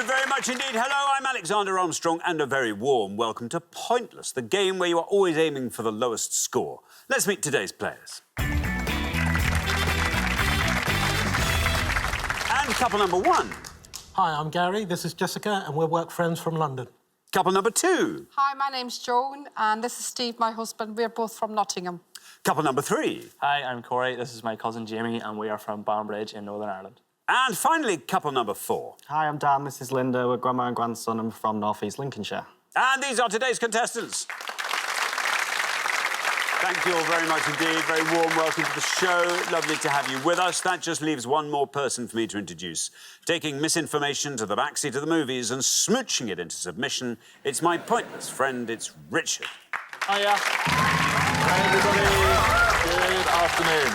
you very much indeed. Hello, I'm Alexander Armstrong, and a very warm welcome to Pointless, the game where you are always aiming for the lowest score. Let's meet today's players. And couple number one. Hi, I'm Gary, this is Jessica, and we're work friends from London. Couple number two. Hi, my name's Joan, and this is Steve, my husband. We're both from Nottingham. Couple number three. Hi, I'm Corey, this is my cousin Jamie, and we are from Banbridge in Northern Ireland. And finally, couple number four. Hi, I'm Dan, this is Linda. We're grandma and grandson and from North East Lincolnshire. And these are today's contestants. Thank you all very much indeed. Very warm welcome to the show. Lovely to have you with us. That just leaves one more person for me to introduce. Taking misinformation to the backseat of the movies and smooching it into submission, it's my pointless friend, it's Richard. Hiya. Hey, everybody. Good afternoon.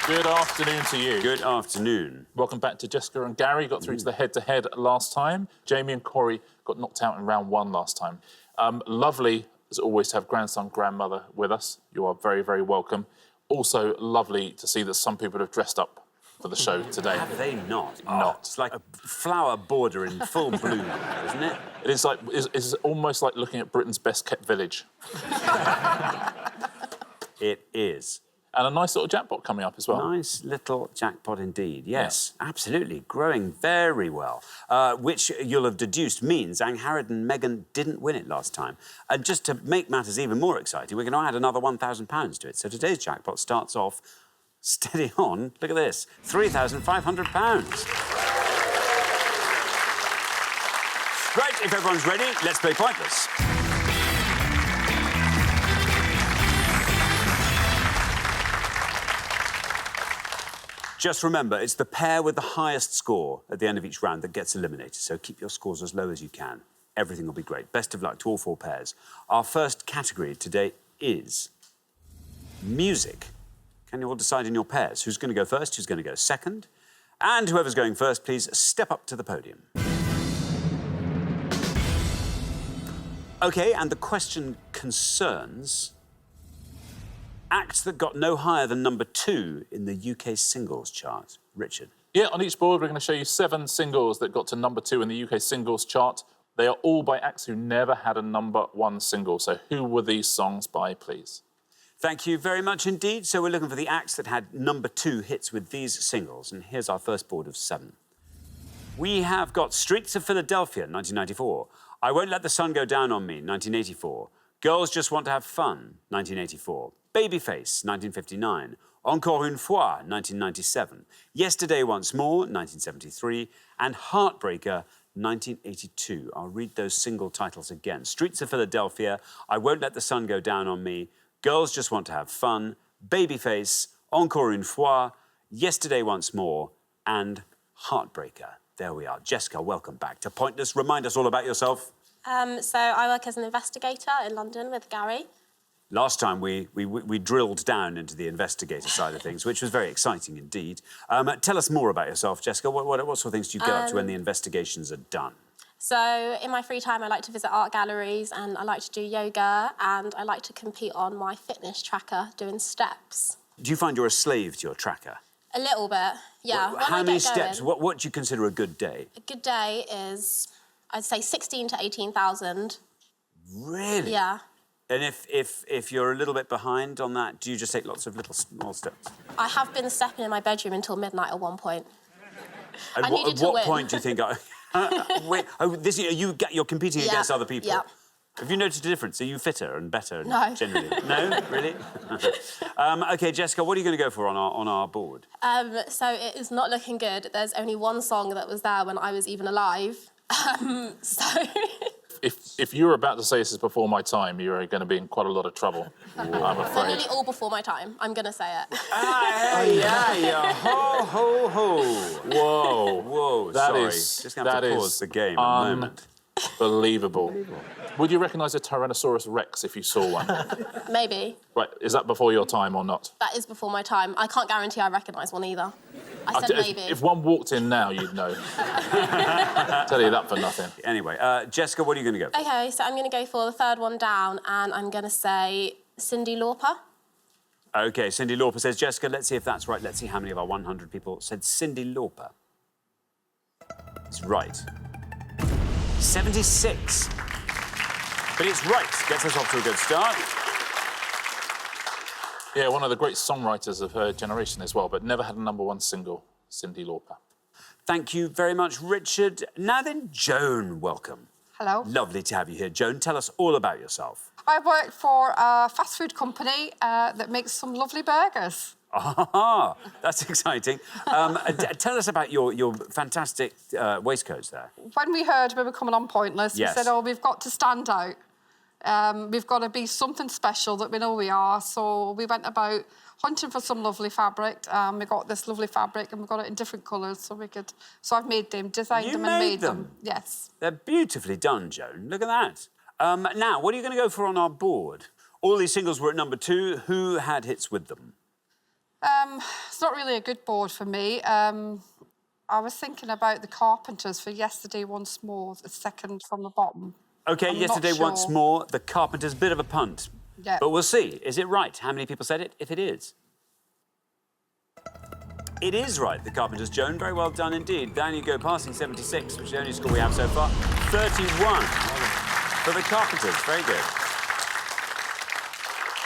Good afternoon to you. Good afternoon. Welcome back to Jessica and Gary. Got through to the head-to-head last time. Jamie and Corey got knocked out in round one last time. Lovely, as always, to have grandson, grandmother with us. You are very, very welcome. Also lovely to see that some people have dressed up for the show today. Have they not? Oh, Not. it's like a flower border in full bloom, isn't it? It is like, it's almost like looking at Britain's best-kept village. It is. And a nice little jackpot coming up as well. Nice little jackpot indeed. Yes, absolutely. Growing very well. Which you'll have deduced means Angharad and Meghan didn't win it last time. And just to make matters even more exciting, we're going to add another £1,000 to it. So today's jackpot starts off steady on. Look at this, £3,500. Right, if everyone's ready, let's play Pointless. Just remember, it's the pair with the highest score at the end of each round that gets eliminated, so keep your scores as low as you can. Everything will be great. Best of luck to all four pairs. Our first category today is music. Can you all decide in your pairs who's going to go first, who's going to go second? And whoever's going first, please step up to the podium. OK, and the question concerns acts that got no higher than number 2 in the UK singles chart. Richard. Yeah, on each board, we're going to show you 7 singles that got to number 2 in the UK singles chart. They are all by acts who never had a number 1 single. So who were these songs by, please? Thank you very much indeed. So we're looking for the acts that had number 2 hits with these singles. And here's our first board of 7. We have got Streets of Philadelphia, 1994. I Won't Let the Sun Go Down on Me, 1984. Girls Just Want to Have Fun, 1984. Babyface, 1959. Encore une fois, 1997. Yesterday Once More, 1973. And Heartbreaker, 1982. I'll read those single titles again. Streets of Philadelphia, I Won't Let the Sun Go Down on Me, Girls Just Want to Have Fun, Babyface, Encore une fois, Yesterday Once More, and Heartbreaker. There we are. Jessica, welcome back to Pointless. Remind us all about yourself. So I work as an investigator in London with Gary. Last time we drilled down into the investigator side of things, which was very exciting indeed. Tell us more about yourself, Jessica. What sort of things do you get up to when the investigations are done? So in my free time, I like to visit art galleries and I like to do yoga and I like to compete on my fitness tracker doing steps. Do you find you're a slave to your tracker? A little bit, yeah. Well, how many steps? What do you consider a good day? A good day is, I'd say 16 to 18,000. Really? Yeah. And if you're a little bit behind on that, do you just take lots of little small steps? I have been stepping in my bedroom until midnight at one point. And I needed to what win. point do you think? Wait, you're competing against other people. Yeah. Have you noticed a difference? Are you fitter and better? No. Generally, no, really. OK, Jessica, what are you going to go for on our board? So it is not looking good. There's only one song that was there when I was even alive. So. If you were about to say this is before my time, you're going to be in quite a lot of trouble, I'm They're afraid. nearly all before my time. I'm going to say it. Yeah. Ho, ho, ho. Whoa. Whoa, That sorry. is- Just going to have that to is pause the game a moment. Unbelievable. Would you recognise a Tyrannosaurus Rex if you saw one? Maybe. Right, is that before your time or not? That is before my time. I can't guarantee I recognise one either. I said maybe. If one walked in now, you'd know. Tell you that for nothing. Anyway, Jessica, what are you going to go for? OK, so I'm going to go for the third one down, and I'm going to say Cyndi Lauper. OK, Cyndi Lauper says, Jessica, let's see if that's right. Let's see how many of our 100 people said Cyndi Lauper. It's right. 76. But it's right. Gets us off to a good start. Yeah, one of the great songwriters of her generation as well, but never had a #1 single, Cyndi Lauper. Thank you very much, Richard. Now then, Joan, welcome. Hello. Lovely to have you here. Joan, tell us all about yourself. I work for a fast food company that makes some lovely burgers. Ah, that's exciting. Tell us about your fantastic waistcoats there. When we heard we were coming on Pointless, Yes. we said, oh, we've got to stand out. We've got to be something special that we know we are. So we went about hunting for some lovely fabric. We got this lovely fabric and we got it in different colours so we could... So I've made them, designed You them and made made them. Yes. They're beautifully done, Joan. Look at that. Now, what are you going to go for on our board? All these singles were at #2. Who had hits with them? It's not really a good board for me. I was thinking about the Carpenters for Yesterday Once More, the second from the bottom. OK, I'm not Yesterday Once sure. More, the Carpenters, bit of a punt. Yeah. But we'll see. Is it right? How many people said it, if it is? It is right, the Carpenters, Joan. Very well done indeed. Down you go, passing 76, which is the only score we have so far. 31 for the Carpenters. Very good.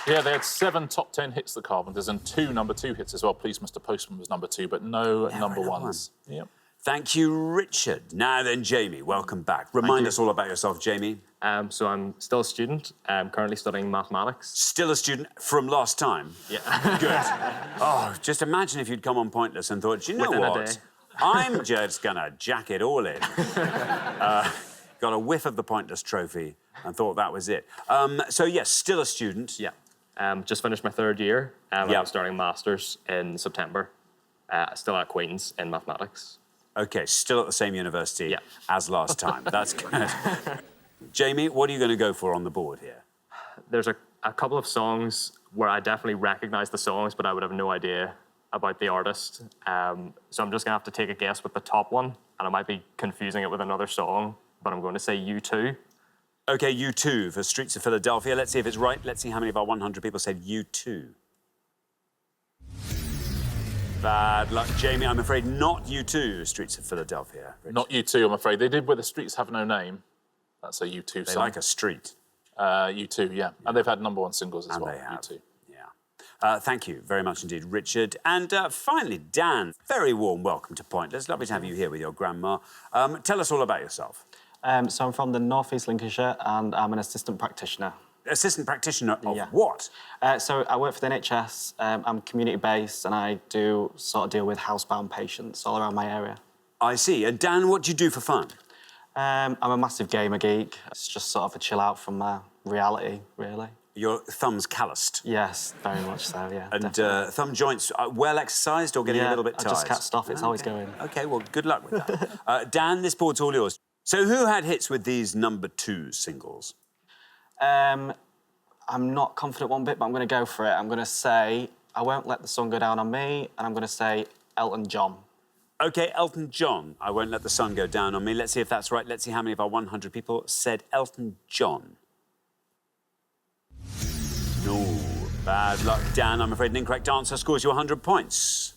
Yeah, they had 7 top 10 hits, the Carpenters, and 2 #2 hits as well. Please, Mr. Postman was #2, but no #1s. Yep. Thank you, Richard. Now then, Jamie, welcome back. Remind us all about yourself, Jamie. So I'm still a student. I'm currently studying mathematics. Still a student from last time? Yeah. Good. Oh, just imagine if you'd come on Pointless and thought, you know Within a what? day. I'm just gonna jack it all in. Got a whiff of the Pointless trophy and thought that was it. So, yes, still a student. Yeah. Just finished my 3rd year. Yeah. I'm starting masters in September. Still at Queen's in mathematics. OK, still at the same university Yeah. as last time. That's good. Jamie, what are you going to go for on the board here? There's a couple of songs where I definitely recognise the songs, but I would have no idea about the artist. So I'm just going to have to take a guess with the top one, and I might be confusing it with another song, but I'm going to say U2. OK, U2 for Streets of Philadelphia. Let's see if it's right. Let's see how many of our 100 people said U2. Bad luck, Jamie. I'm afraid not U2, Streets of Philadelphia. Richard. Not U2, I'm afraid. They did Where the Streets Have No Name. That's a U2 They song. like a street. U2, yeah. And they've had #1 singles as And well, they have. U2. Yeah. Thank you very much indeed, Richard. And finally, Dan, very warm welcome to Pointless. Lovely to have you here with your grandma. Tell us all about yourself. So I'm from the North East Lincolnshire and I'm an assistant practitioner. Assistant practitioner of Yeah. what? So I work for the NHS. I'm community-based and I do sort of deal with housebound patients all around my area. I see. And Dan, what do you do for fun? I'm a massive gamer geek. It's just sort of a chill out from reality, really. Your thumb's calloused. Yes, very much so, yeah. And definitely. thumb joints well exercised or getting a little bit I tired? just can't stop, it's always going. OK, well, good luck with that. Dan, this board's all yours. So who had hits with these #2 singles? I'm not confident one bit, but I'm going to go for it. I'm going to say I Won't Let the Sun Go Down on Me, and I'm going to say Elton John. OK, Elton John. I Won't Let the Sun Go Down on Me. Let's see if that's right. Let's see how many of our 100 people said Elton John. No. Bad luck, Dan. I'm afraid an incorrect answer scores you 100 points.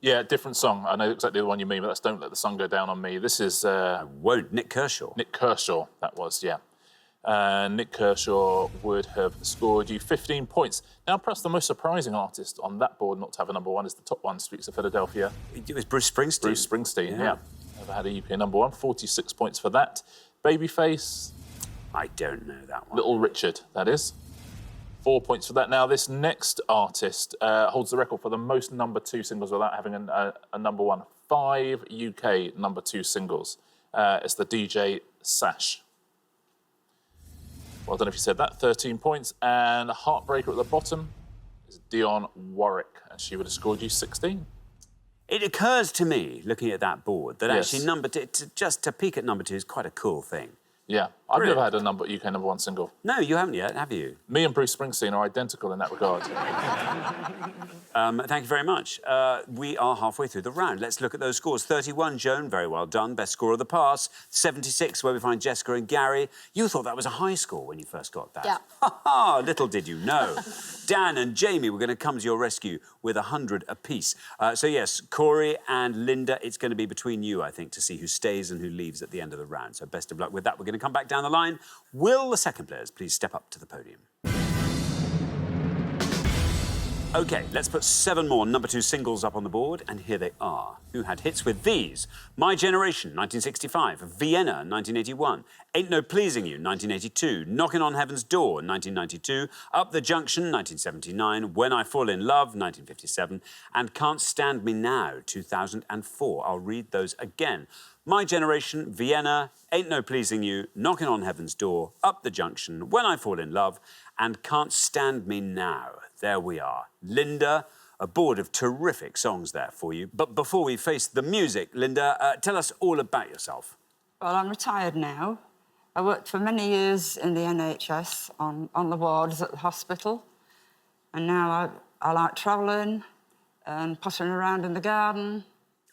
Yeah, different song. I know exactly the one you mean, but that's Don't Let the Sun Go Down on Me. This is I won't. Nick Kershaw. Nick Kershaw, that was, yeah. Nick Kershaw would have scored you 15 points. Now, perhaps the most surprising artist on that board not to have a #1 is the top one, Streets of Philadelphia. It was Bruce Springsteen. Bruce Springsteen, Yeah. yeah. Never had a EP #1, 46 points for that. Babyface, I don't know that one. Little Richard, that is. 4 points for that. Now, this next artist holds the record for the most #2 singles without having a #1. 5 UK #2 singles. It's the DJ Sash. Well, I don't know if you said that. 13 points. And Heartbreaker at the bottom is Dionne Warwick, and she would have scored you 16. It occurs to me, looking at that board, that Yes. actually just to peak at #2 is quite a cool thing. Yeah, I've Brilliant. never had a UK #1 single. No, you haven't yet, have you? Me and Bruce Springsteen are identical in that regard. Thank you very much. We are halfway through the round. Let's look at those scores. 31, Joan, very well done. Best score of the pass. 76, where we find Jessica and Gary. You thought that was a high score when you first got that. Yeah. Ha ha! Little did you know. Dan and Jamie, we're going to come to your rescue with 100 apiece. So yes, Corey and Linda, it's going to be between you, I think, to see who stays and who leaves at the end of the round. So best of luck with that. We're going to come back down the line. Will the second players please step up to the podium? OK, let's put 7 more number 2 singles up on the board, and here they are. Who had hits with these? My Generation, 1965. Vienna, 1981. Ain't No Pleasing You, 1982. Knocking on Heaven's Door, 1992. Up the Junction, 1979. When I Fall in Love, 1957. And Can't Stand Me Now, 2004. I'll read those again. My Generation, Vienna, Ain't No Pleasing You, Knocking on Heaven's Door, Up the Junction, When I Fall in Love, and Can't Stand Me Now. There we are. Linda, a board of terrific songs there for you. But before we face the music, Linda, tell us all about yourself. Well, I'm retired now. I worked for many years in the NHS on the wards at the hospital. And now I like travelling and pottering around in the garden.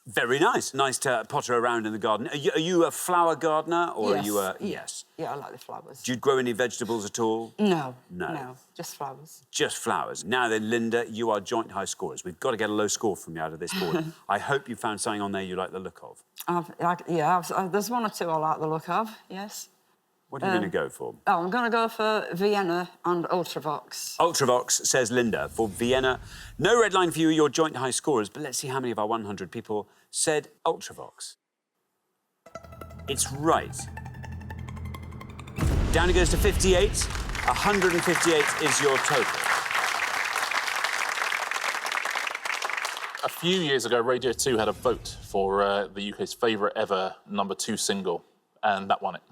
Very nice. Nice to potter around in the garden. Are you a flower gardener or Yes. are you a... Yes. Yeah, I like the flowers. Do you grow any vegetables at all? No. No. No, just flowers. Just flowers. Now then, Linda, you are joint high scorers. We've got to get a low score from you out of this board. I hope you found something on there you like the look of. There's 1 or 2 I like the look of, yes. What are you going to go for? Oh, I'm going to go for Vienna and Ultravox. Ultravox, says Linda, for Vienna. No red line for you, your joint high scorers, but let's see how many of our 100 people said Ultravox. It's right. Down it goes to 58. 158 is your total. A few years ago, Radio 2 had a vote for the UK's favourite ever number 2 single, and that won it.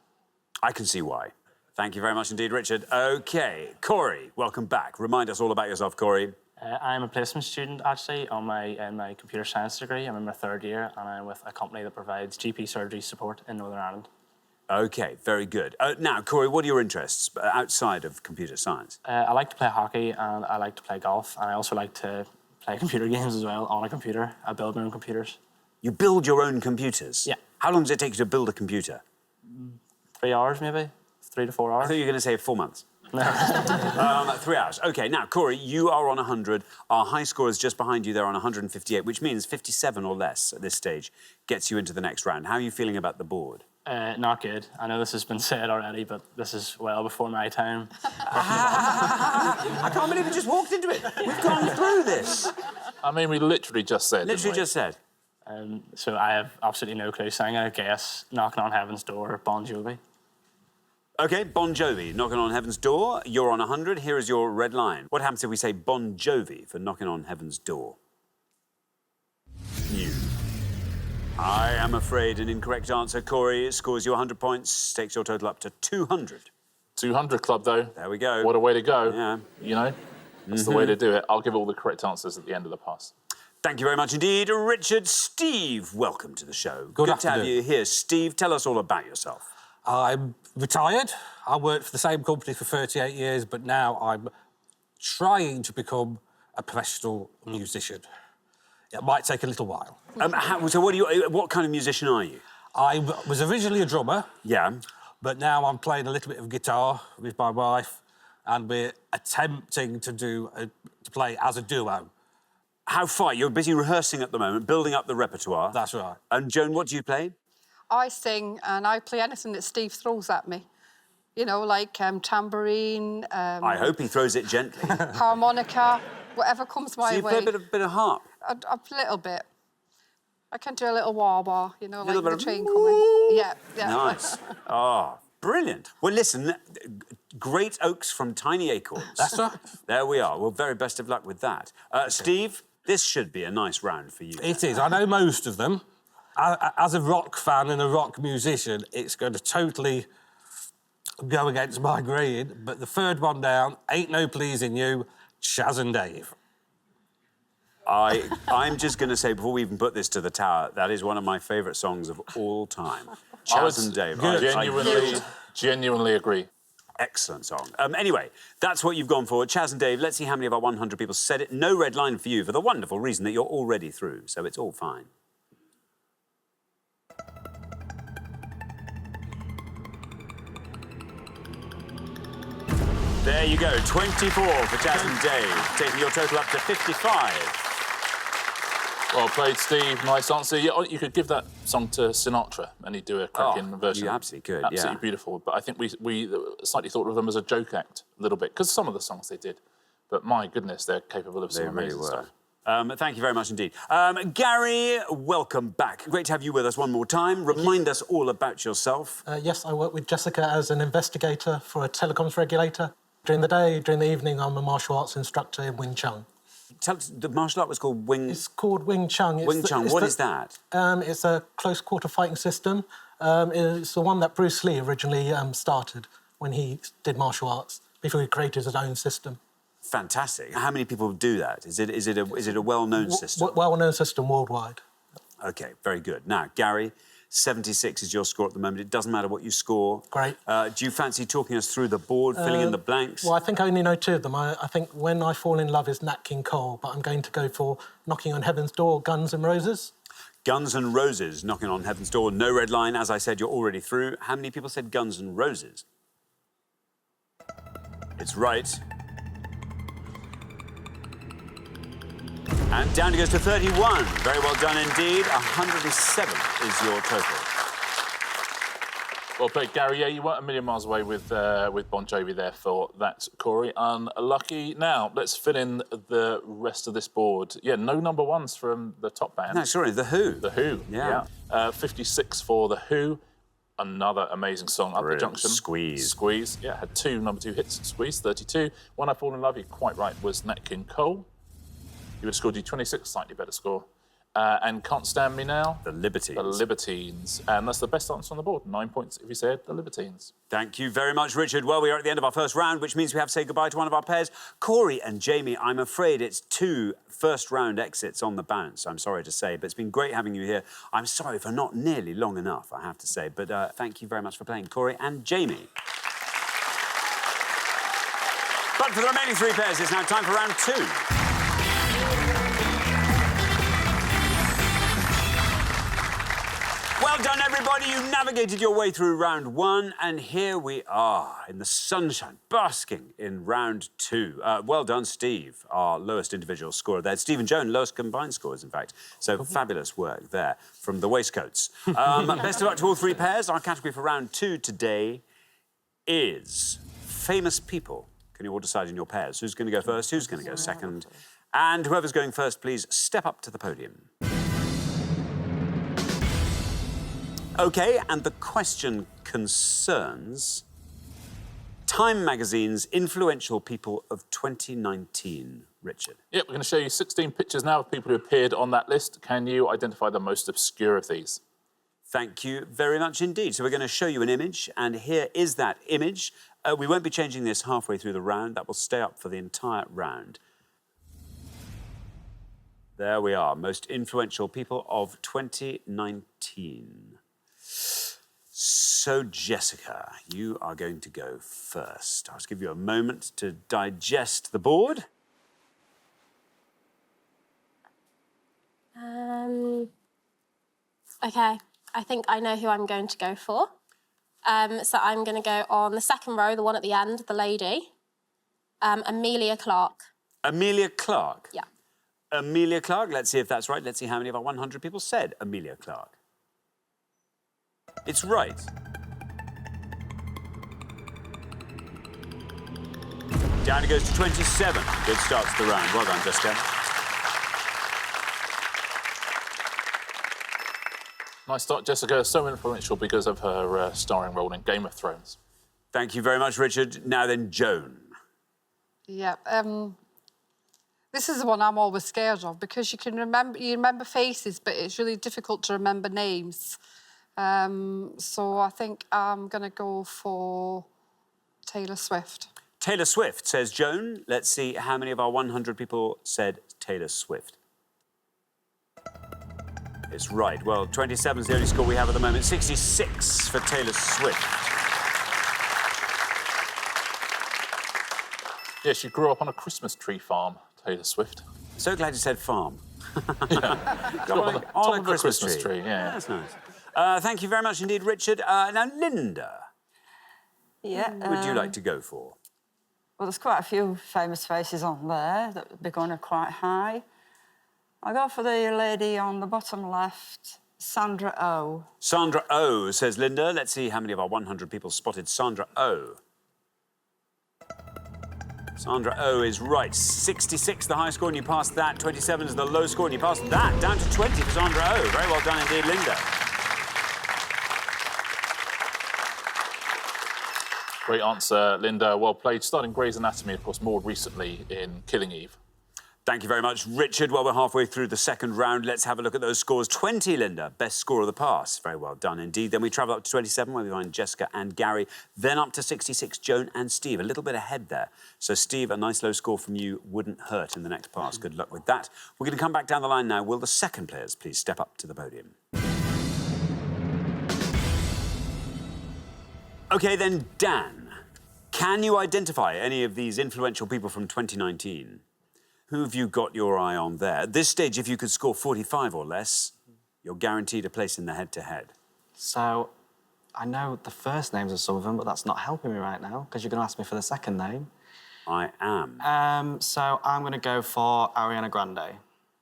I can see why. Thank you very much indeed, Richard. OK, Corey, welcome back. Remind us all about yourself, Corey. I'm a placement student, actually, on my computer science degree. I'm in my 3rd year, and I'm with a company that provides GP surgery support in Northern Ireland. OK, very good. Now, Corey, what are your interests outside of computer science? I like to play hockey, and I like to play golf, and I also like to play computer games as well on a computer. I build my own computers. You build your own computers? Yeah. How long does it take you to build a computer? 3 hours, maybe? 3 to 4 hours. I thought you were going to say 4 months. No. 3 hours. OK, now, Corey, you are on 100. Our high score is just behind you there on 158, which means 57 or less at this stage gets you into the next round. How are you feeling about the board? Not good. I know this has been said already, but this is well before my time. I can't believe you just walked into it. We've gone through this. I mean, we literally just said. Literally just said. So I have absolutely no clue. So I'm going to guess Knocking on Heaven's Door, Bon Jovi. OK, Bon Jovi, Knocking on Heaven's Door. You're on 100. Here is your red line. What happens if we say Bon Jovi for Knocking on Heaven's Door? You. I am afraid an incorrect answer. Corey scores you 100 points, takes your total up to 200. 200 club, though. There we go. What a way to go. Yeah. You know? That's the way to do it. I'll give all the correct answers at the end of the pass. Thank you very much indeed, Richard. Steve, welcome to the show. Good to afternoon. have you here. Steve, tell us all about yourself. I'm retired. I worked for the same company for 38 years, but now I'm trying to become a professional musician. It might take a little while. So what kind of musician are you? I was originally a drummer, Yeah. but now I'm playing a little bit of guitar with my wife, and we're attempting to play as a duo. How far? You're busy rehearsing at the moment, building up the repertoire. That's right. And Joan, what do you play? I sing and I play anything that Steve throws at me. You know, like tambourine, I hope he throws it gently. harmonica, whatever comes my So you way. play a bit of harp? A little bit. I can do a little wah-wah, you know, Little like the bit of train coming. Yeah, yeah. Nice. Oh, brilliant. Well, listen, great oaks from tiny acorns. That's right. There we are. Well, very best of luck with that. Steve, this should be a nice round for you. It is. I know most of them. As a rock fan and a rock musician, it's going to totally go against my grain. But the third one down, Ain't No Pleasing You, Chaz and Dave. I'm just going to say, before we even put this to the tower, that is one of my favourite songs of all time. Chaz and Dave. I genuinely agree. Excellent song. Anyway, that's what you've gone for. Chaz and Dave, let's see how many of our 100 people said it. No red line for you for the wonderful reason that you're already through, so it's all fine. There you go, 24 for Jazz and Dave, taking your total up to 55. Well played, Steve. Nice answer. You could give that song to Sinatra and he'd do a cracking version. You absolutely could, Absolutely beautiful. But I think we slightly thought of them as a joke act a little bit, because some of the songs they did. But my goodness, they're capable of some amazing stuff. Thank you very much indeed. Gary, welcome back. Great to have you with us one more time. Remind us all about yourself. Yes, I work with Jessica as an investigator for a telecoms regulator. During the day, during the evening, I'm a martial arts instructor in Wing Chun. Tell us, the martial art was called Wing... It's called Wing Chun. Wing Chun, what is that? It's a close quarter fighting system. It's the one that Bruce Lee originally started when he did martial arts, before he created his own system. Fantastic. How many people do that? Is it a well-known system? Well-known system worldwide. OK, very good. Now, Gary, 76 is your score at the moment. It doesn't matter what you score. Great. Do you fancy talking us through the board, filling in the blanks? Well, I think I only know 2 of them. I think When I Fall in Love is Nat King Cole, but I'm going to go for Knocking on Heaven's Door, Guns N' Roses. Guns N' Roses, Knocking on Heaven's Door, no red line. As I said, you're already through. How many people said Guns N' Roses? It's right. And down it goes to 31. Very well done indeed. 107 is your total. Well played, Gary. Yeah, you weren't a million miles away with Bon Jovi there for that, Corey. Unlucky. Now, let's fill in the rest of this board. Yeah, no number ones from the top band. No, sorry, The Who. The Who, yeah. 56 for The Who. Another amazing song, Up the Junction. Squeeze. Squeeze, yeah, had 2 number 2 hits. Squeeze, 32. When I Fall in Love, you're quite right, was Nat King Cole. You would have scored you 26, slightly better score. And Can't Stand Me Now. The Libertines. The Libertines. And that's the best answer on the board. 9 points if you said The Libertines. Thank you very much, Richard. Well, we are at the end of our first round, which means we have to say goodbye to one of our pairs. Corey and Jamie, I'm afraid it's 2 first-round exits on the bounce, I'm sorry to say, but it's been great having you here. I'm sorry for not nearly long enough, I have to say, but thank you very much for playing, Corey and Jamie. But for the remaining 3 pairs, it's now time for round 2. Well done, everybody. You navigated your way through round 1, and here we are in the sunshine, basking in round 2. Well done, Steve, our lowest individual scorer there. Steve and Joan, lowest combined scores, in fact. So fabulous work there from the waistcoats. Best of luck to all 3 pairs. Our category for round 2 today is famous people. Can you all decide in your pairs? Who's going to go first? Who's going to go second? And whoever's going first, please step up to the podium. OK, and the question concerns Time Magazine's influential people of 2019. Richard. Yeah, we're going to show you 16 pictures now of people who appeared on that list. Can you identify the most obscure of these? Thank you very much indeed. So we're going to show you an image, and here is that image. We won't be changing this halfway through the round. That will stay up for the entire round. There we are, most influential people of 2019. So, Jessica, you are going to go first. I'll just give you a moment to digest the board. OK, I think I know who I'm going to go for. So I'm going to go on the second row, the one at the end, the lady. Amelia Clark. Amelia Clark? Yeah. Amelia Clark, let's see if that's right. Let's see how many of our 100 people said Amelia Clark. It's right. Down it goes to 27. Good start to the round. Well done, Jessica. Nice start, Jessica. So influential because of her starring role in Game of Thrones. Thank you very much, Richard. Now then, Joan. Yeah, this is the one I'm always scared of because you remember faces, but it's really difficult to remember names. So I think I'm going to go for Taylor Swift. Taylor Swift, says Joan. Let's see how many of our 100 people said Taylor Swift. It's right. Well, 27 is the only score we have at the moment. 66 for Taylor Swift. Yeah, she grew up on a Christmas tree farm, Taylor Swift. So glad you said farm. Yeah. on a Christmas tree. Yeah. That's nice. Thank you very much indeed, Richard. Now, Linda. Yeah. Who would you like to go for? But there's quite a few famous faces on there that would be going quite high. I go for the lady on the bottom left, Sandra Oh. Sandra Oh, says Linda. Let's see how many of our 100 people spotted Sandra Oh. Sandra Oh is right. 66, the high score, and you passed that. 27 is the low score, and you passed that. Down to 20 for Sandra Oh. Very well done indeed, Linda. Great answer, Linda. Well played. Starting Grey's Anatomy, of course, more recently in Killing Eve. Thank you very much, Richard. Well, we're halfway through the second round. Let's have a look at those scores. 20, Linda, best score of the pass. Very well done indeed. Then we travel up to 27, where we find Jessica and Gary. Then up to 66, Joan and Steve. A little bit ahead there. So, Steve, a nice low score from you wouldn't hurt in the next pass. Good luck with that. We're going to come back down the line now. Will the second players please step up to the podium? OK, then, Dan. Can you identify any of these influential people from 2019? Who have you got your eye on there? At this stage, if you could score 45 or less, you're guaranteed a place in the head-to-head. So, I know the first names of some of them, but that's not helping me right now, because you're going to ask me for the second name. I am. So I'm going to go for Ariana Grande.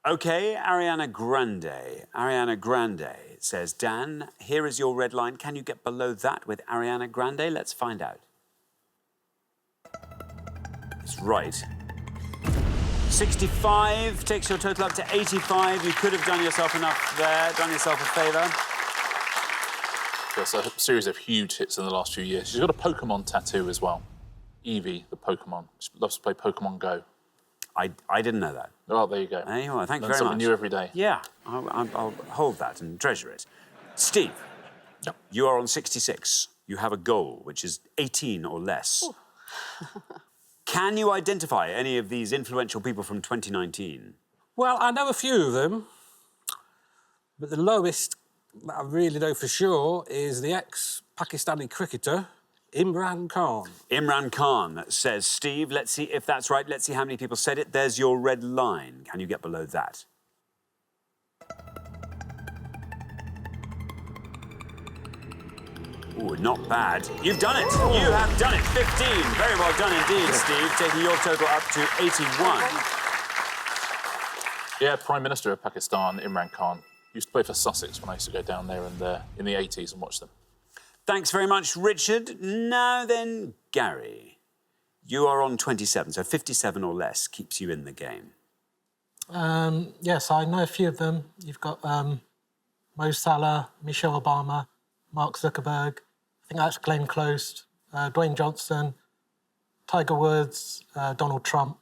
OK, Ariana Grande. Ariana Grande, says Dan. Here is your red line. Can you get below that with Ariana Grande? Let's find out. It's right. 65 takes your total up to 85. You could have done yourself enough there, done yourself a favour. Yes, a series of huge hits in the last few years. She's got a Pokemon tattoo as well. Eevee, the Pokemon. She loves to play Pokemon Go. I didn't know that. Oh, there you go. There you are. Thank you Learn very much. something new every day. Yeah, I'll hold that and treasure it. Steve, Yep. You are on 66. You have a goal, which is 18 or less. Can you identify any of these influential people from 2019? Well, I know a few of them, but the lowest that I really know for sure is the ex-Pakistani cricketer, Imran Khan. Imran Khan, says Steve. Let's see if that's right. Let's see how many people said it. There's your red line. Can you get below that? Ooh, not bad. You've done it. You have done it. 15. Very well done indeed, Steve, taking your total up to 81. Yeah, Prime Minister of Pakistan, Imran Khan. Used to play for Sussex when I used to go down there in the 80s and watch them. Thanks very much, Richard. Now then, Gary. You are on 27, so 57 or less keeps you in the game. Yes, I know a few of them. You've got Mo Salah, Michelle Obama, Mark Zuckerberg, I think that's Glenn Close, Dwayne Johnson, Tiger Woods, Donald Trump.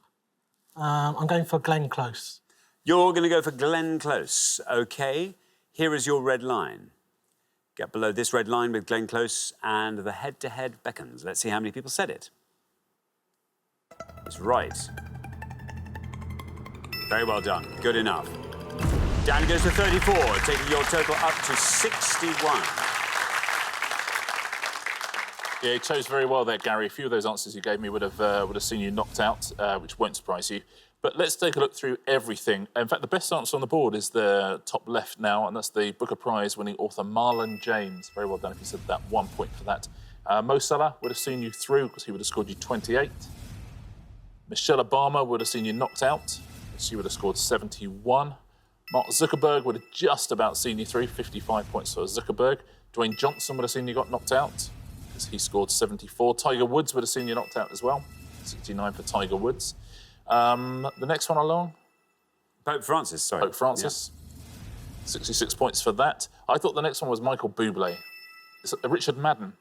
I'm going for Glenn Close. You're going to go for Glenn Close, OK. Here is your red line. Get below this red line with Glenn Close and the head-to-head beckons. Let's see how many people said it. It's right. Very well done. Good enough. Dan goes to 34, taking your total up to 61. Yeah, you chose very well there, Gary. A few of those answers you gave me would have seen you knocked out, which won't surprise you. But let's take a look through everything. In fact, the best answer on the board is the top left now, and that's the Booker Prize-winning author Marlon James. Very well done if you said that. 1 point for that. Mo Salah would have seen you through because he would have scored you 28. Michelle Obama would have seen you knocked out. She would have scored 71. Mark Zuckerberg would have just about seen you through, 55 points for Zuckerberg. Dwayne Johnson would have seen you got knocked out, because he scored 74. Tiger Woods would have seen you knocked out as well, 69 for Tiger Woods. The next one along? Pope Francis, sorry. Pope Francis. Yeah. 66 points for that. I thought the next one was Michael Bublé. It's Richard Madden.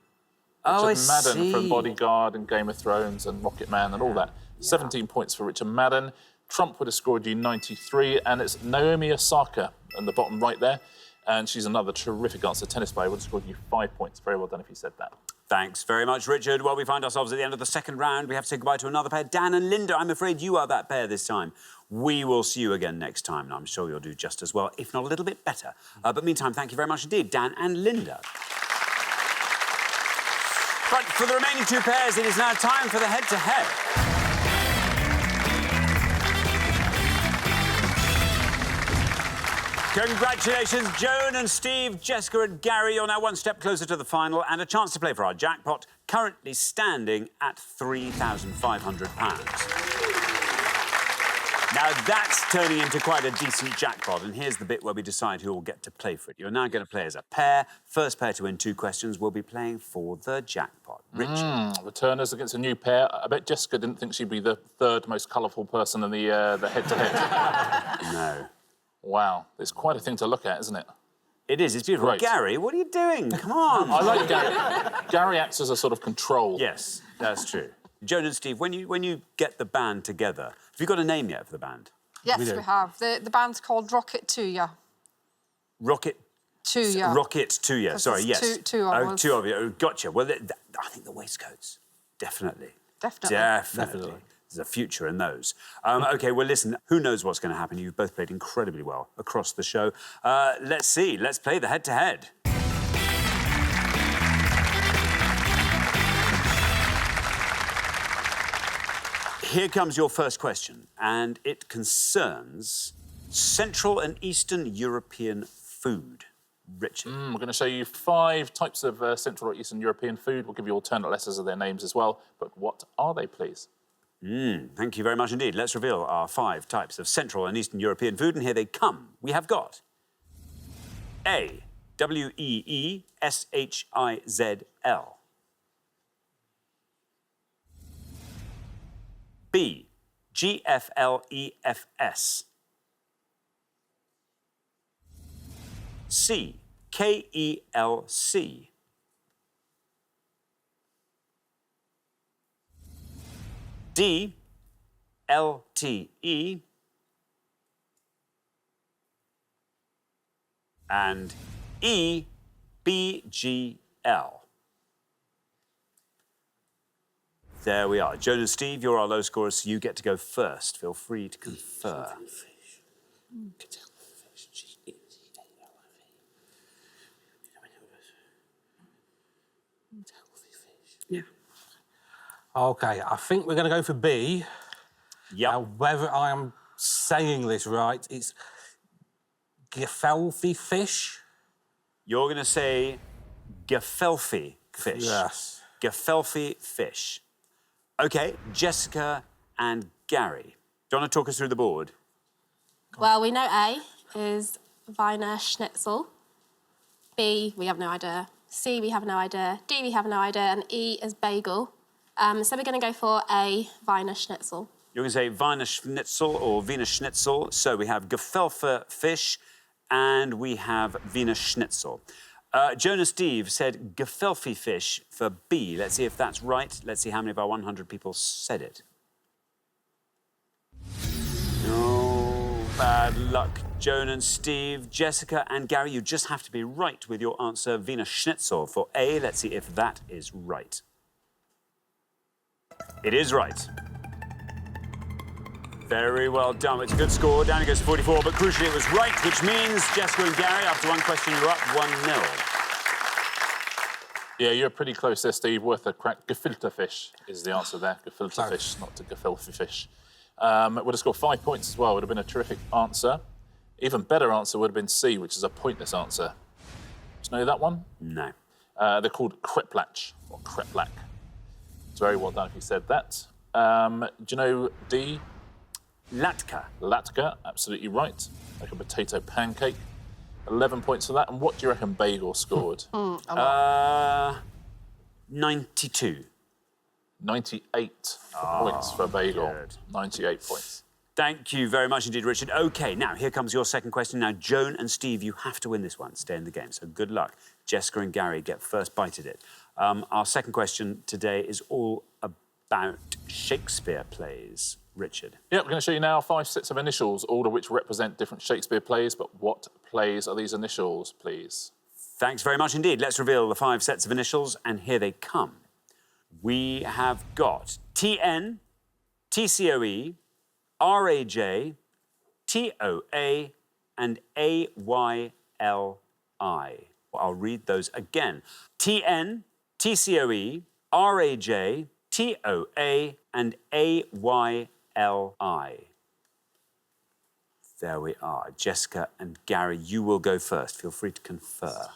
Richard Madden from Bodyguard and Game of Thrones and Rocket Man and all that. 17 points for Richard Madden. Trump would have scored you 93, and it's Naomi Osaka on the bottom right there. And she's another terrific answer. Tennis player would have scored you 5 points. Very well done if you said that. Thanks very much, Richard. Well, we find ourselves at the end of the second round. We have to say goodbye to another pair. Dan and Linda, I'm afraid you are that pair this time. We will see you again next time, and I'm sure you'll do just as well, if not a little bit better. But meantime, thank you very much indeed, Dan and Linda. But for the remaining two pairs, it is now time for the head-to-head. Congratulations, Joan and Steve, Jessica and Gary. You're now one step closer to the final and a chance to play for our jackpot, currently standing at £3,500. Now, that's turning into quite a decent jackpot, and here's the bit where we decide who will get to play for it. You're now going to play as a pair. First pair to win 2 questions will be playing for the jackpot. Richard. Returners against a new pair. I bet Jessica didn't think she'd be the third most colourful person in the head-to-head. No. Wow, it's quite a thing to look at, isn't it? It is, it's beautiful. Great. Gary, what are you doing? Come on. I like Gary. Gary acts as a sort of control. Yes, that's true. Joan and Steve, when you get the band together, have you got a name yet for the band? Yes, we have. The band's called Rocket to Ya. Rocket To Ya. Rocket to Ya, sorry, yes. Two of us. 2 of you, oh, gotcha. Well, I think the waistcoats, definitely. Definitely. There's a future in those. OK, well, listen, who knows what's going to happen? You've both played incredibly well across the show. Let's see. Let's play the head-to-head. Here comes your first question, and it concerns Central and Eastern European food. Richard. We're going to show you 5 types of Central or Eastern European food. We'll give you alternate letters of their names as well. But what are they, please? Thank you very much indeed. Let's reveal our 5 types of Central and Eastern European food, and here they come. We have got A, W-E-E-S-H-I-Z-L. B, G-F-L-E-F-S. C, K-E-L-C. D, L-T-E. And E, B-G-L. There we are. Joan and Steve, you're our low scorers, so you get to go first. Feel free to confer. Yeah. OK, I think we're going to go for B. Yeah. Now, whether I am saying this right, it's gefilte fish. You're going to say gefilte fish. Yes. Gefilte fish. OK, Jessica and Gary. Do you want to talk us through the board? Well, we know A is Wiener Schnitzel. B, we have no idea. C, we have no idea. D, we have no idea. And E is bagel. So we're going to go for A, Wiener Schnitzel. You're going to say Wiener Schnitzel or Wiener Schnitzel. So we have gefilte fish and we have Wiener Schnitzel. Joan and Steve said gefilte fish for B. Let's see if that's right. Let's see how many of our 100 people said it. Oh, bad luck, Joan and Steve. Jessica and Gary, you just have to be right with your answer, Wiener Schnitzel. For A, let's see if that is right. It is right. Very well done. It's a good score. Down it goes to 44, but crucially it was right, which means Jessica and Gary, after one question, you're up 1-0. Yeah, you're pretty close there, Steve. Worth a crack. Gefilte fish is the answer there. Gefilte fish, not to gefilte fish. Would have scored 5 points as well. Would have been a terrific answer. Even better answer would have been C, which is a pointless answer. Do you know that one? No. They're called kreplach or kreplach. It's very well done if you said that. Do you know D? Latka. Latka, absolutely right. Like a potato pancake. 11 points for that. And what do you reckon bagel scored? 92. 98 points for bagel. Good. 98 points. Thank you very much indeed, Richard. OK, now, here comes your second question. Now, Joan and Steve, you have to win this one. Stay in the game, so good luck. Jessica and Gary get first bite at it. Our second question today is all about Shakespeare Plays. Richard. Yeah, we're going to show you now 5 sets of initials, all of which represent different Shakespeare plays, but what plays are these initials, please? Thanks very much indeed. Let's reveal the 5 sets of initials, and here they come. We have got TN, TCOE, RAJ, TOA, and AYLI. I'll read those again. TN, TCOE, RAJ, TOA, and AYLI. There we are. Jessica and Gary, you will go first. Feel free to confer.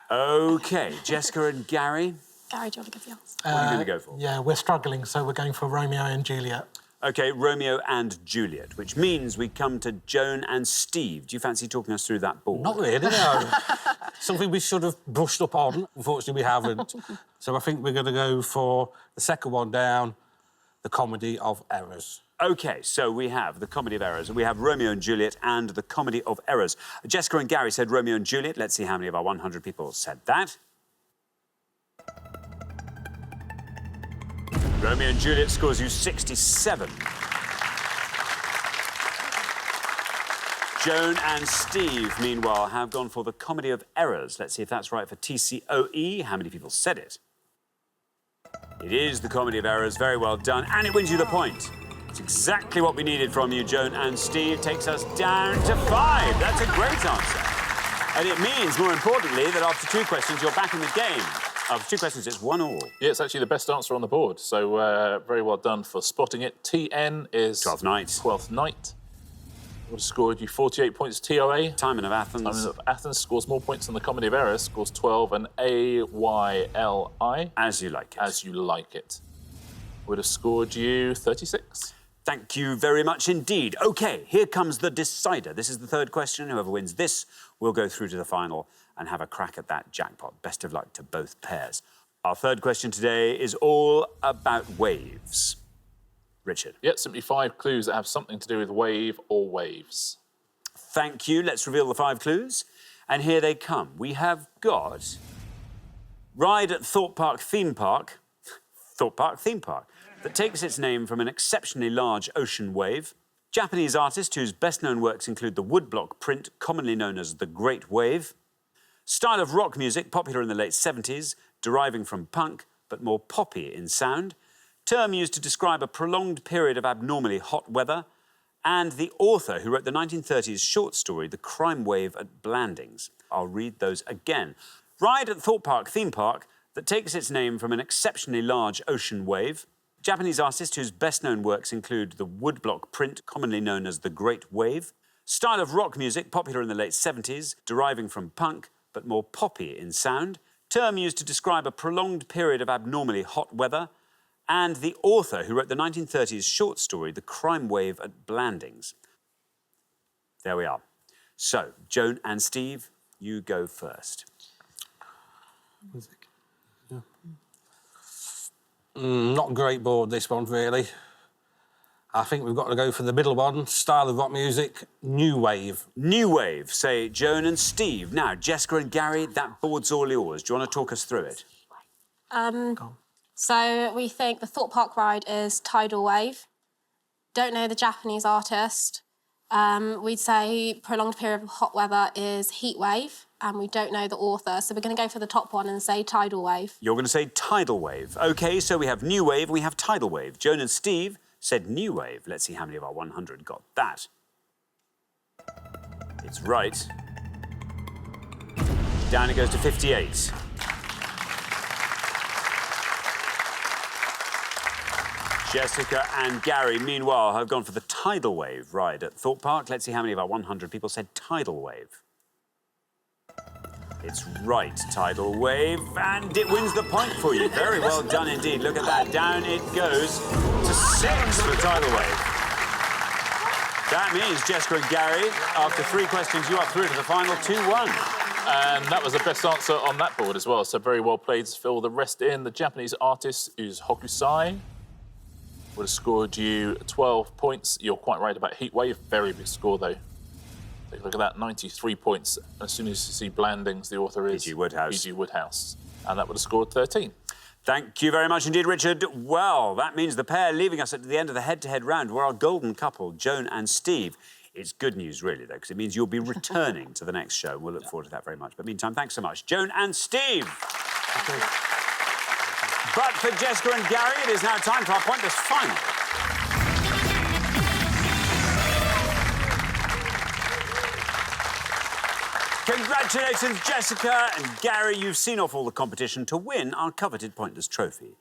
OK, Jessica and Gary. Gary, do you want to give the answer? What are you going to go for? Yeah, we're struggling, so we're going for Romeo and Juliet. OK, Romeo and Juliet, which means we come to Joan and Steve. Do you fancy talking us through that board? Not really, no. Something we should have brushed up on. Unfortunately, we haven't. So I think we're going to go for the second one down, the Comedy of Errors. OK, so we have the Comedy of Errors. We have Romeo and Juliet and the Comedy of Errors. Jessica and Gary said Romeo and Juliet. Let's see how many of our 100 people said that. Romeo and Juliet scores you 67. Joan and Steve, meanwhile, have gone for the Comedy of Errors. Let's see if that's right for TCOE. How many people said it? It is the Comedy of Errors. Very well done. And it wins you the point. It's exactly what we needed from you, Joan and Steve. Takes us down to 5. That's a great answer. And it means, more importantly, that after 2 questions, you're back in the game. After 2 questions, it's 1-1. Yeah, it's actually the best answer on the board. So very well done for spotting it. TN is 12th Night. 12th Night. Would have scored you 48 points. TOA. Timon of Athens. Timon of Athens scores more points than the Comedy of Errors. Scores 12 and AYLI. As you like it. As you like it. Would have scored you 36. Thank you very much indeed. OK, here comes the decider. This is the 3rd question. Whoever wins this will go through to the final and have a crack at that jackpot. Best of luck to both pairs. Our 3rd question today is all about waves. Richard. Yeah, simply 5 clues that have something to do with wave or waves. Thank you. Let's reveal the 5 clues. And here they come. We have got ride at Thorpe Park Theme Park. Thorpe Park Theme Park. That takes its name from an exceptionally large ocean wave. Japanese artist whose best-known works include the woodblock print, commonly known as the Great Wave. Style of rock music popular in the late 70s, deriving from punk, but more poppy in sound. Term used to describe a prolonged period of abnormally hot weather. And the author who wrote the 1930s short story, The Crime Wave at Blandings. I'll read those again. Ride at Thorpe Park Theme Park that takes its name from an exceptionally large ocean wave. Japanese artist whose best-known works include the woodblock print, commonly known as the Great Wave. Style of rock music popular in the late 70s, deriving from punk, but more poppy in sound. Term used to describe a prolonged period of abnormally hot weather. And the author who wrote the 1930s short story, The Crime Wave at Blandings. There we are. So, Joan and Steve, you go first. Not a great board, this one, really. I think we've got to go for the middle one. Style of rock music, new wave. New wave, say Joan and Steve. Now, Jessica and Gary, that board's all yours. Do you want to talk us through it? So we think the Thorpe Park ride is tidal wave. Don't know the Japanese artist. We'd say prolonged period of hot weather is heat wave, and we don't know the author. So we're going to go for the top one and say tidal wave. You're going to say tidal wave. OK, so we have new wave and we have tidal wave. Joan and Steve said new wave. Let's see how many of our 100 got that. It's right. Down it goes to 58. Jessica and Gary, meanwhile, have gone for the tidal wave ride at Thorpe Park. Let's see how many of our 100 people said tidal wave. It's right, tidal wave, and it wins the point for you. Very well done indeed. Look at that. Down it goes to 6 for tidal wave. That means, Jessica and Gary, after 3 questions, you are through to the final 2-1. And that was the best answer on that board as well. So very well played to fill the rest in. The Japanese artist is Hokusai. Would have scored you 12 points. You're quite right about heat wave. Very big score, though. Take a look at that, 93 points. As soon as you see Blandings, the author is... P.G. Wodehouse. P.G. Wodehouse. And that would have scored 13. Thank you very much indeed, Richard. Well, that means the pair leaving us at the end of the head-to-head round were our golden couple, Joan and Steve. It's good news, really, though, because it means you'll be returning to the next show. We'll look forward to that very much. But meantime, thanks so much. Joan and Steve. But for Jessica and Gary, it is now time for our Pointless Final. Congratulations, Jessica and Gary. You've seen off all the competition to win our coveted Pointless trophy.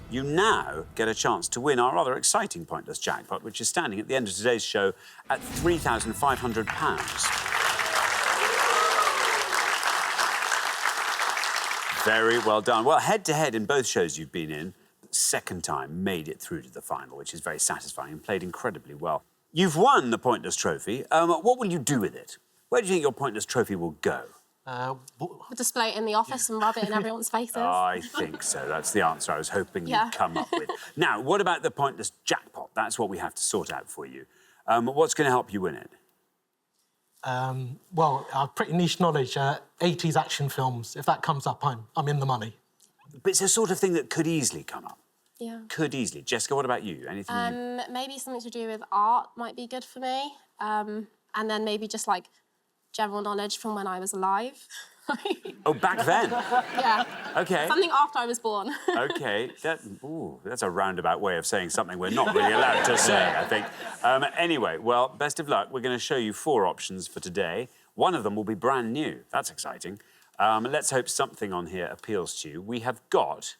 You now get a chance to win our rather exciting Pointless jackpot, which is standing at the end of today's show at £3,500. Very well done. Well, head-to-head in both shows you've been in, second time made it through to the final, which is very satisfying and played incredibly well. You've won the Pointless trophy. What will you do with it? Where do you think your Pointless trophy will go? We'll display it in the office and rub it in everyone's faces. I think so. That's the answer I was hoping you'd come up with. Now, what about the Pointless jackpot? That's what we have to sort out for you. What's going to help you win it? Well, pretty niche knowledge. 80s action films. If that comes up, I'm in the money. But it's a sort of thing that could easily come up. Yeah. Could easily. Jessica, what about you? Anything you... Maybe something to do with art might be good for me. And then maybe just, like, general knowledge from when I was alive. Oh, back then? Yeah. OK. Something after I was born. OK. That's a roundabout way of saying something we're not really allowed to say, I think. Anyway, well, best of luck. We're going to show you 4 options for today. One of them will be brand new. That's exciting. Let's hope something on here appeals to you. We have got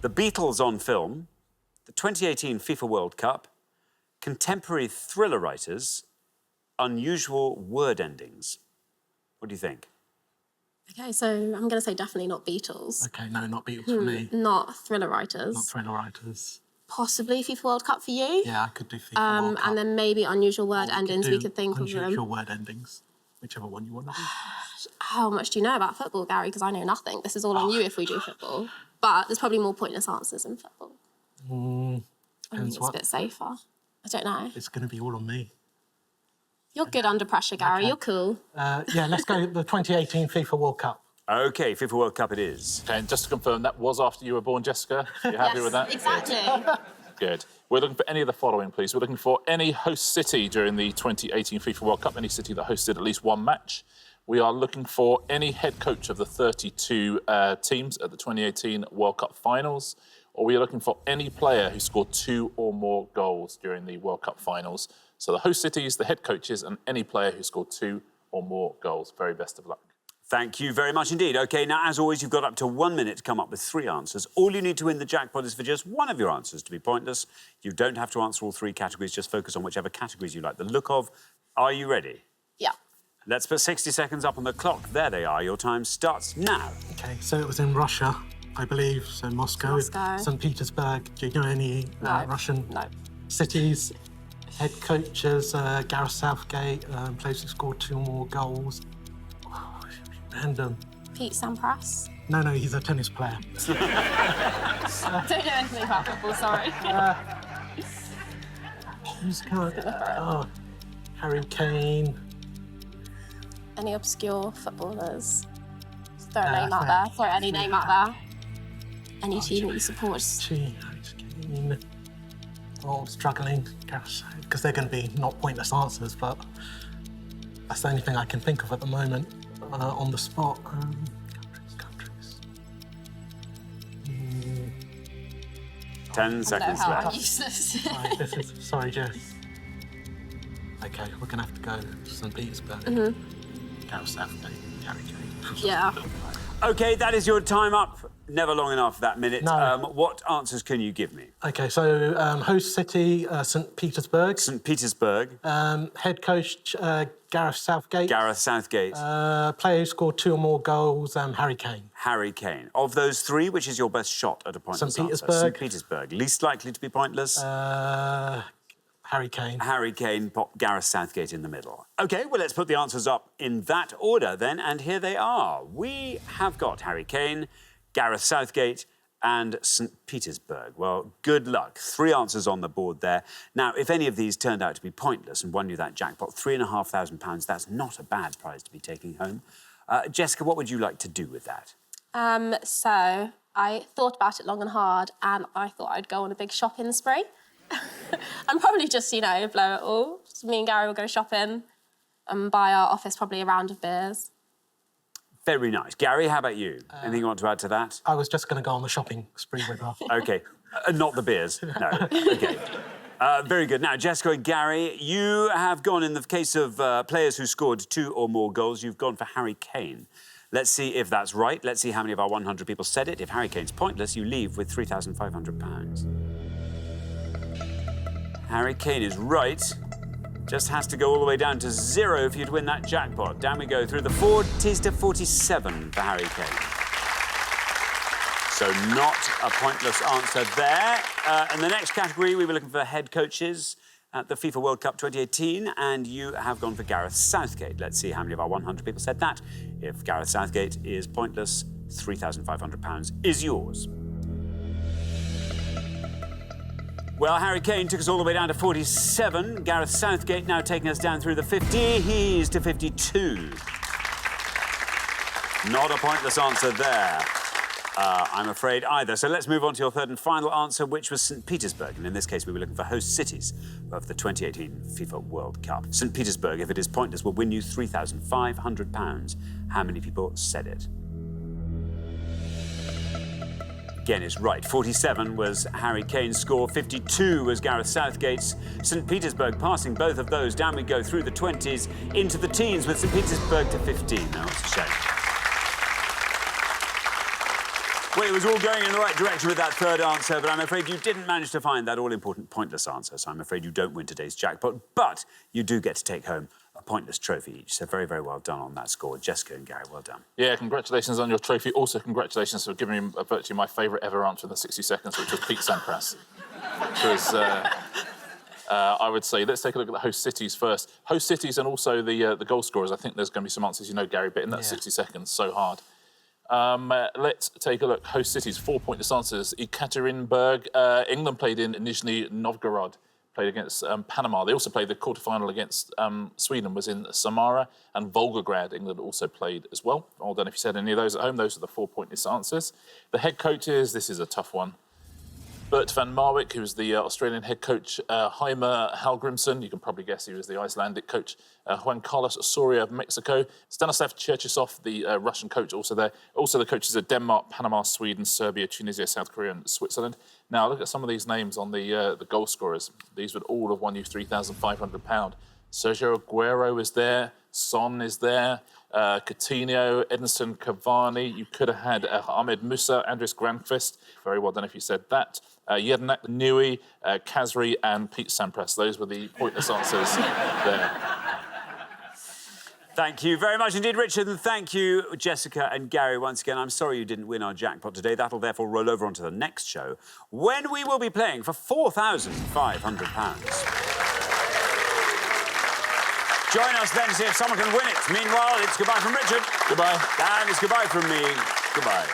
the Beatles on film, the 2018 FIFA World Cup, contemporary thriller writers, unusual word endings. What do you think? OK, so I'm going to say definitely not Beatles. OK, no, not Beatles for me. Not thriller writers. Not thriller writers. Possibly FIFA World Cup for you. Yeah, I could do FIFA World Cup. And then maybe unusual word endings. We could think of them. Unusual word endings. Whichever one you want to do. How much do you know about football, Gary? Because I know nothing. This is all on you if we do football. But there's probably more pointless answers in football. I think it's a bit safer. I don't know. It's going to be all on me. You're good under pressure, Gary. Okay. You're cool. Yeah, let's go the 2018 FIFA World Cup. OK, FIFA World Cup it is. OK, and just to confirm, that was after you were born, Jessica? You happy with that? Exactly. Good. We're looking for any of the following, please. We're looking for any host city during the 2018 FIFA World Cup, any city that hosted at least one match. We are looking for any head coach of the 32 teams at the 2018 World Cup finals, or we are looking for any player who scored 2 or more goals during the World Cup finals. So the host cities, the head coaches, and any player who scored 2 or more goals. Very best of luck. Thank you very much indeed. OK, now, as always, you've got up to 1 minute to come up with 3 answers. All you need to win the jackpot is for just one of your answers to be pointless. You don't have to answer all 3 categories. Just focus on whichever categories you like the look of. Are you ready? Yeah. Let's put 60 seconds up on the clock. There they are. Your time starts now. OK, so it was in Russia, I believe, so Moscow. St. Petersburg. Do you know any Russian cities? Head coaches, Gareth Southgate, players who scored 2 or more goals. Random. Pete Sampras. No, he's a tennis player. I don't know anything about football, sorry. Who's Harry Kane. Any obscure footballers? Throw a name out there. Throw any name out there. Any team that you support. Harry Kane. Oh, struggling. Because they're going to be not pointless answers, but that's the only thing I can think of at the moment on the spot. Countries. 10 seconds left. Useless. Right, sorry, Jess. OK, we're going to have to go to St. Petersburg. Gareth Southgate, Harry Kane. Yeah. OK, that is your time up. Never long enough, that minute. No. What answers can you give me? OK, so host city, St. Petersburg. St. Petersburg. Head coach, Gareth Southgate. Gareth Southgate. Player who scored 2 or more goals, Harry Kane. Harry Kane. Of those 3, which is your best shot at a pointless St. answer? Petersburg. St. Petersburg. Least likely to be pointless? Harry Kane. Harry Kane, pop Gareth Southgate in the middle. OK, well, let's put the answers up in that order then, and here they are. We have got Harry Kane, Gareth Southgate and St. Petersburg. Well, good luck. 3 answers on the board there. Now, if any of these turned out to be pointless and won you that jackpot, £3,500, that's not a bad prize to be taking home. Jessica, what would you like to do with that? So I thought about it long and hard, and I thought I'd go on a big shopping spree. And probably just, blow it all. Just me and Gary will go shopping and buy our office probably a round of beers. Very nice. Gary, how about you? Anything you want to add to that? I was just going to go on the shopping spree with her. OK. Not the beers, no. OK. Very good. Now, Jessica and Gary, you have gone, in the case of players who scored 2 or more goals, you've gone for Harry Kane. Let's see if that's right. Let's see how many of our 100 people said it. If Harry Kane's pointless, you leave with £3,500. Harry Kane is right. Just has to go all the way down to 0 for you to win that jackpot. Down we go through the 40s to 47 for Harry Kane. So not a pointless answer there. In the next category, we were looking for head coaches at the FIFA World Cup 2018, and you have gone for Gareth Southgate. Let's see how many of our 100 people said that. If Gareth Southgate is pointless, £3,500 is yours. Well, Harry Kane took us all the way down to 47. Gareth Southgate now taking us down through the 50s to 52. Not a pointless answer there, I'm afraid, either. So let's move on to your third and final answer, which was St. Petersburg. And in this case, we were looking for host cities of the 2018 FIFA World Cup. St. Petersburg, if it is pointless, will win you £3,500. How many people said it? Again, it's right. 47 was Harry Kane's score. 52 was Gareth Southgate's. St. Petersburg passing both of those. Down we go through the 20s into the teens with St. Petersburg to 15. Now, it's a shame. Well, it was all going in the right direction with that third answer, but I'm afraid you didn't manage to find that all-important pointless answer, so I'm afraid you don't win today's jackpot, but you do get to take home a pointless trophy each. So very, very well done on that score. Jessica and Gary, well done. Yeah, congratulations on your trophy. Also, congratulations for giving me virtually my favourite ever answer in the 60 seconds, which was Pete Sampras. Which was, I would say, let's take a look at the host cities first. Host cities and also the goal scorers. I think there's going to be some answers, you know, Gary, but in that 60 seconds, so hard. Let's take a look. Host cities, 4 pointless answers. Ekaterinburg, England played in Nizhny Novgorod, played against Panama. They also played the quarter-final against Sweden, was in Samara, and Volgograd, England also played as well. I don't know if you said any of those at home. Those are the 4 pointless answers. The head coaches, this is a tough one. Bert van Marwijk, who was the Australian head coach, Heimer Hallgrimsson, you can probably guess he was the Icelandic coach, Juan Carlos Osorio of Mexico, Stanislav Cherchesov, the Russian coach, also there. Also the coaches of Denmark, Panama, Sweden, Serbia, Tunisia, South Korea and Switzerland. Now, look at some of these names on the goal scorers. These would all have won you £3,500. Sergio Aguero is there, Son is there, Coutinho, Edinson Cavani. You could have had Ahmed Musa, Andres Granqvist. Very well done if you said that. Jednak Nui, Kazri and Pete Sampras. Those were the pointless answers there. Thank you very much indeed, Richard, and thank you, Jessica and Gary, once again. I'm sorry you didn't win our jackpot today. That'll therefore roll over onto the next show, when we will be playing for £4,500. Join us then to see if someone can win it. Meanwhile, it's goodbye from Richard. Goodbye. And it's goodbye from me. Goodbye.